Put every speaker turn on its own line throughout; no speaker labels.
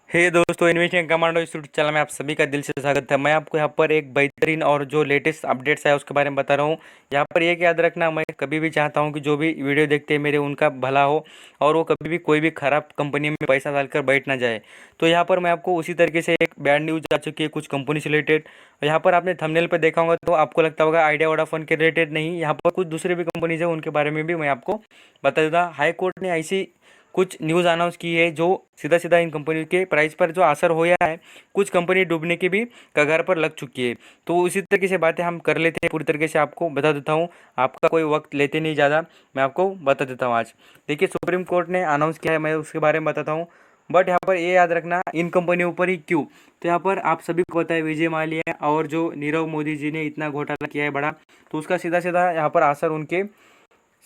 दोस्तों, investing commando institute channel में आप सभी का दिल से स्वागत है। मैं आपको यहाँ पर एक बेहतरीन और जो लेटेस्ट अपडेट्स है उसके बारे में बता रहा हूँ। यहाँ पर एक याद रखना, मैं कभी भी चाहता हूँ कि जो भी वीडियो देखते हैं मेरे उनका भला हो और वो कभी भी कोई भी खराब कंपनी में पैसा डालकर बैठ ना जाए। तो यहाँ पर मैं आपको उसी तरीके से एक बैड न्यूज आ चुकी है कुछ कंपनी से रिलेटेड। यहाँ पर आपने थंबनेल पर देखा होगा तो आपको लगता होगा आइडिया वोडाफोन के रिलेटेड नहीं, यहाँ पर कुछ दूसरे भी कंपनीज है उनके बारे में भी मैं आपको बता देता। हाई कोर्ट ने ऐसी कुछ न्यूज़ अनाउंस की है जो सीधा सीधा इन कंपनी के प्राइस पर जो असर होया है, कुछ कंपनी डूबने की भी कगार पर लग चुकी है। तो उसी तरीके से बातें हम कर लेते हैं, पूरी तरीके से आपको बता देता हूँ। आपका कोई वक्त लेते नहीं ज़्यादा, मैं आपको बता देता हूँ आज। देखिए, सुप्रीम कोर्ट ने अनाउंस किया है, मैं उसके बारे में बताता हूँ। बट यहाँ पर ये याद रखना, इन कंपनियों पर ही क्यों। तो यहाँ पर आप सभी को पता है विजय माल्या और जो नीरव मोदी जी ने इतना घोटाला किया है बड़ा, तो उसका सीधा सीधा यहाँ पर असर उनके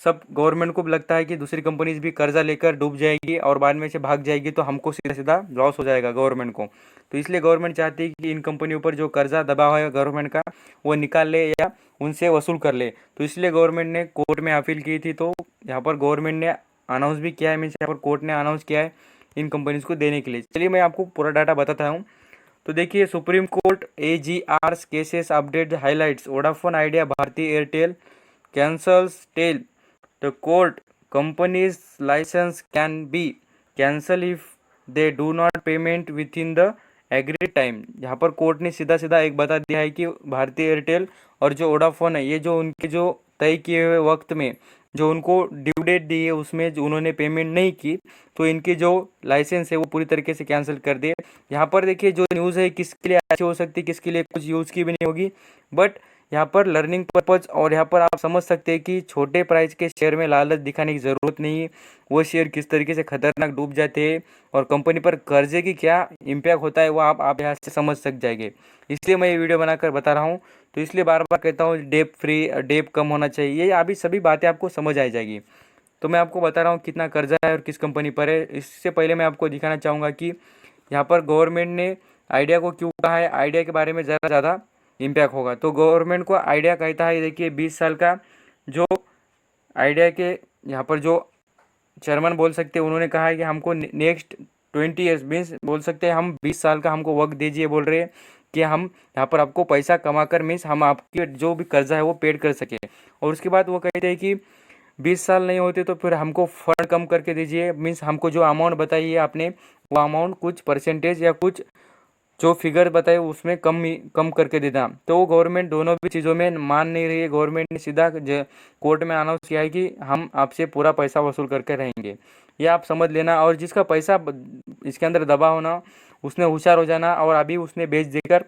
सब गवर्नमेंट को भी लगता है कि दूसरी कंपनीज भी कर्जा लेकर डूब जाएगी और बाद में से भाग जाएगी, तो हमको सीधा सीधा लॉस हो जाएगा गवर्नमेंट को। तो इसलिए गवर्नमेंट चाहती है कि इन कंपनियों पर जो कर्जा दबा हुआ है गवर्नमेंट का, वो निकाल ले या उनसे वसूल कर ले। तो इसलिए गवर्नमेंट ने कोर्ट में अपील की थी। तो यहाँ पर गवर्नमेंट ने अनाउंस भी किया है, मीन्स यहाँ पर कोर्ट ने अनाउंस किया है इन कंपनीज को देने के लिए। चलिए मैं आपको पूरा डाटा बताता हूँ। तो देखिए, supreme court AGR cases update highlights Vodafone Idea Bharti Airtel cancels tell the court company's license can be cancelled if they do not payment within the agreed time। यहाँ पर कोर्ट ने सीधा सीधा एक बता दिया है कि भारतीय एयरटेल और जो वोडाफोन है, ये जो उनके जो तय किए हुए वक्त में जो उनको ड्यू डेट दी है उसमें जो उन्होंने पेमेंट नहीं की, तो इनकी जो लाइसेंस है वो पूरी तरीके से कैंसिल कर दिए। यहाँ पर देखिए, जो न्यूज़ है किसके लिए अच्छी हो सकती है, किसके लिए कुछ यूज़ की भी नहीं होगी, बट यहाँ पर लर्निंग पर्पज और यहाँ पर आप समझ सकते हैं कि छोटे प्राइस के शेयर में लालच दिखाने की ज़रूरत नहीं है। वो शेयर किस तरीके से खतरनाक डूब जाते हैं और कंपनी पर कर्जे की क्या इम्पैक्ट होता है वो आप यहाँ से समझ सक जाएंगे। इसलिए मैं ये वीडियो बनाकर बता रहा हूँ। तो इसलिए बार बार कहता हूँ डेप फ्री, डेप कम होना चाहिए, ये अभी सभी बातें आपको समझ आ जाएगी। तो मैं आपको बता रहा हूँ कितना कर्जा है और किस कंपनी पर है। इससे पहले मैं आपको दिखाना चाहूँगा कि यहाँ पर गवर्नमेंट ने आइडिया को क्यों कहा है, आइडिया के बारे में ज़रा ज़्यादा इम्पैक्ट होगा। तो गवर्नमेंट को आइडिया कहता है, देखिए 20 साल का जो आइडिया के यहाँ पर जो चेयरमैन बोल सकते हैं, उन्होंने कहा है कि हमको नेक्स्ट 20 ईयर्स मीन्स बोल सकते हैं हम 20 साल का हमको वक्त दीजिए, बोल रहे हैं कि हम यहाँ पर आपको पैसा कमा कर मीन्स हम आपकी जो भी कर्जा है वो पेड कर सके। और उसके बाद वो कहते हैं कि 20 साल नहीं होते तो फिर हमको फंड कम करके दीजिए, मीन्स हमको जो अमाउंट बताइए आपने वो अमाउंट कुछ परसेंटेज या कुछ जो फिगर बताए उसमें कम करके देना। तो गवर्नमेंट दोनों भी चीज़ों में मान नहीं रही है। गवर्नमेंट ने सीधा कोर्ट में अनाउंस किया है कि हम आपसे पूरा पैसा वसूल करके रहेंगे, ये आप समझ लेना। और जिसका पैसा इसके अंदर दबा होना उसने होशियार हो जाना और अभी उसने बेच देकर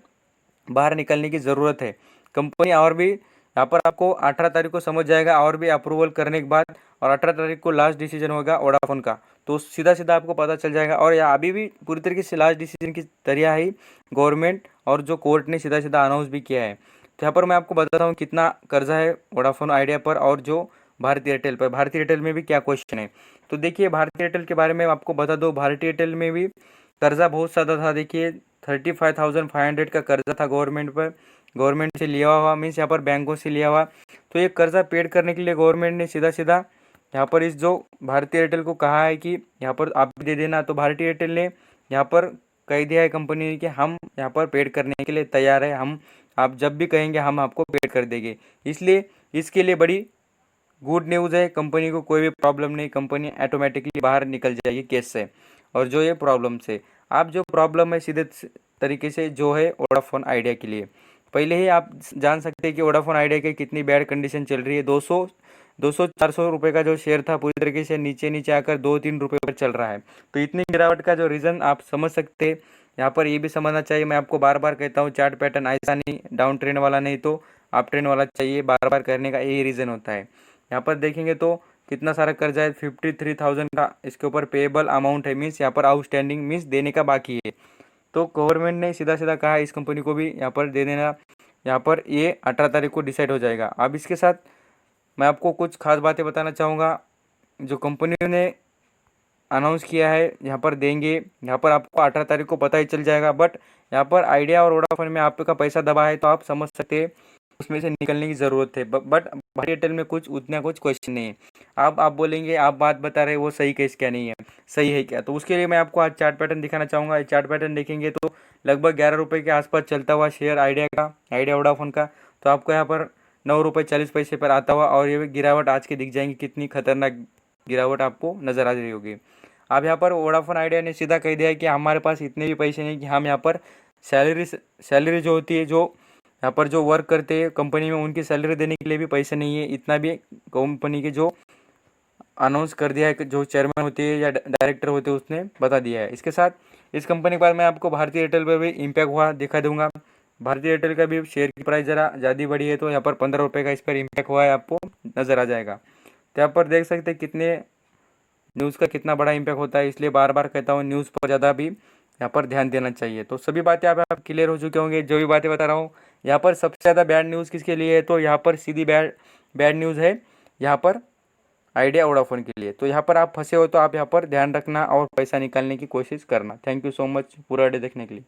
बाहर निकलने की ज़रूरत है कंपनी। और भी यहाँ पर आपको 18 तारीख को समझ जाएगा और भी अप्रूवल करने के बाद, और 18 तारीख को लास्ट डिसीजन होगा वोडाफोन का, तो सीधा सीधा आपको पता चल जाएगा। और यहाँ अभी भी पूरी तरीके से लास्ट डिसीजन की तरह ही गवर्नमेंट और जो कोर्ट ने सीधा सीधा अनाउंस भी किया है। तो यहाँ पर मैं आपको बताता हूँ कितना कर्जा है वोडाफोन आइडिया पर और जो भारतीय एयरटेल पर। भारतीय एयरटेल में भी क्या क्वेश्चन है, तो देखिए भारतीय एयरटेल के बारे में आपको बता दो। भारतीय एयरटेल में भी कर्जा बहुत ज़्यादा था। देखिए 35,500 का कर्जा था गवर्नमेंट पर, गवर्नमेंट से लिया हुआ, मीन्स यहाँ पर बैंकों से लिया हुआ। तो ये कर्जा पेड करने के लिए गवर्नमेंट ने सीधा सीधा यहाँ पर इस जो भारतीय एयरटेल को कहा है कि यहाँ पर आप भी दे देना। तो भारतीय एयरटेल ने यहाँ पर कह दिया है कंपनी ने कि हम यहाँ पर पेड करने के लिए तैयार है, हम आप जब भी कहेंगे हम आपको पेड कर देंगे। इसलिए इसके लिए बड़ी गुड न्यूज़ है, कंपनी को कोई भी प्रॉब्लम नहीं, कंपनी ऑटोमेटिकली बाहर निकल जाएगी केस से। और जो ये प्रॉब्लम से आप जो प्रॉब्लम है सीधे तरीके से जो है वोडाफोन आइडिया के लिए, पहले ही आप जान सकते हैं कि वोडाफोन आइडिया की कितनी बैड कंडीशन चल रही है। 200-400 रुपये का जो शेयर था पूरी तरीके से नीचे नीचे आकर 2-3 रुपये पर चल रहा है। तो इतनी गिरावट का जो रीज़न आप समझ सकते हैं। यहाँ पर ये भी समझना चाहिए, मैं आपको बार बार कहता हूँ चार्ट पैटर्न ऐसा नहीं डाउन ट्रेंड वाला नहीं तो अप ट्रेंड वाला चाहिए, बार बार करने का यही रीज़न होता है। यहाँ पर देखेंगे तो कितना सारा कर्जा है, 53,000 का इसके ऊपर पेएबल अमाउंट है, मीन्स यहाँ पर आउटस्टैंडिंग मीन्स देने का बाकी है। तो गवर्नमेंट ने सीधा सीधा कहा इस कंपनी को भी यहाँ पर दे देना। यहाँ पर ये 18 तारीख को डिसाइड हो जाएगा। अब इसके साथ मैं आपको कुछ खास बातें बताना चाहूँगा जो कंपनी ने अनाउंस किया है यहाँ पर देंगे। यहाँ पर आपको 18 तारीख को पता ही चल जाएगा। बट यहाँ पर आइडिया और वोडाफोन में आपका पैसा दबा है तो आप समझ सकते हैं उसमें से निकलने की ज़रूरत है। बट भारतीय एयरटेल में कुछ उतना कुछ क्वेश्चन नहीं है। अब आप बोलेंगे आप बात बता रहे हैं वो सही केस क्या नहीं है, सही है क्या, तो उसके लिए मैं आपको आज चार्ट पैटर्न दिखाना चाहूँगा। चार्ट पैटर्न देखेंगे तो लगभग 11 रुपये के आसपास चलता हुआ शेयर आइडिया का, आइडिया वोडाफोन का, तो आपको यहाँ पर 9 रुपये 40 पैसे पर आता हुआ, और ये गिरावट आज की दिख जाएंगी, कितनी खतरनाक गिरावट आपको नज़र आ रही होगी। अब यहाँ पर वोडाफोन आइडिया ने सीधा कह दिया है कि हमारे पास इतने भी पैसे नहीं कि हम यहाँ पर सैलरी सैलरी जो होती है, जो यहाँ पर जो वर्क करते हैं कंपनी में, उनकी सैलरी देने के लिए भी पैसे नहीं है। इतना भी कंपनी के जो अनाउंस कर दिया है कि जो चेयरमैन होते हैं या डायरेक्टर होते हैं उसने बता दिया है। इसके साथ इस कंपनी के बाद मैं आपको भारतीय एयरटेल पर भी इम्पैक्ट हुआ दिखा दूंगा। भारतीय एयरटेल का भी शेयर की प्राइस ज़रा ज़्यादा बढ़ी है, तो यहाँ पर 15 रुपये का इस पर इम्पैक्ट हुआ है, आपको नज़र आ जाएगा। तो यहाँ पर देख सकते हैं कितने न्यूज़ का कितना बड़ा इम्पैक्ट होता है, इसलिए बार बार कहता हूँ न्यूज़ पर ज़्यादा भी यहाँ पर ध्यान देना चाहिए। तो सभी बातें आप क्लियर हो चुके होंगे, जो भी बातें बता रहा हूँ। यहाँ पर सबसे ज़्यादा बैड न्यूज़ किसके लिए है, तो यहाँ पर सीधी बैड बैड न्यूज़ है यहाँ पर आइडिया वोडाफोन के लिए। तो यहाँ पर आप फंसे हो तो आप यहाँ पर ध्यान रखना और पैसा निकालने की कोशिश करना। थैंक यू सो मच पूरा डे देखने के लिए।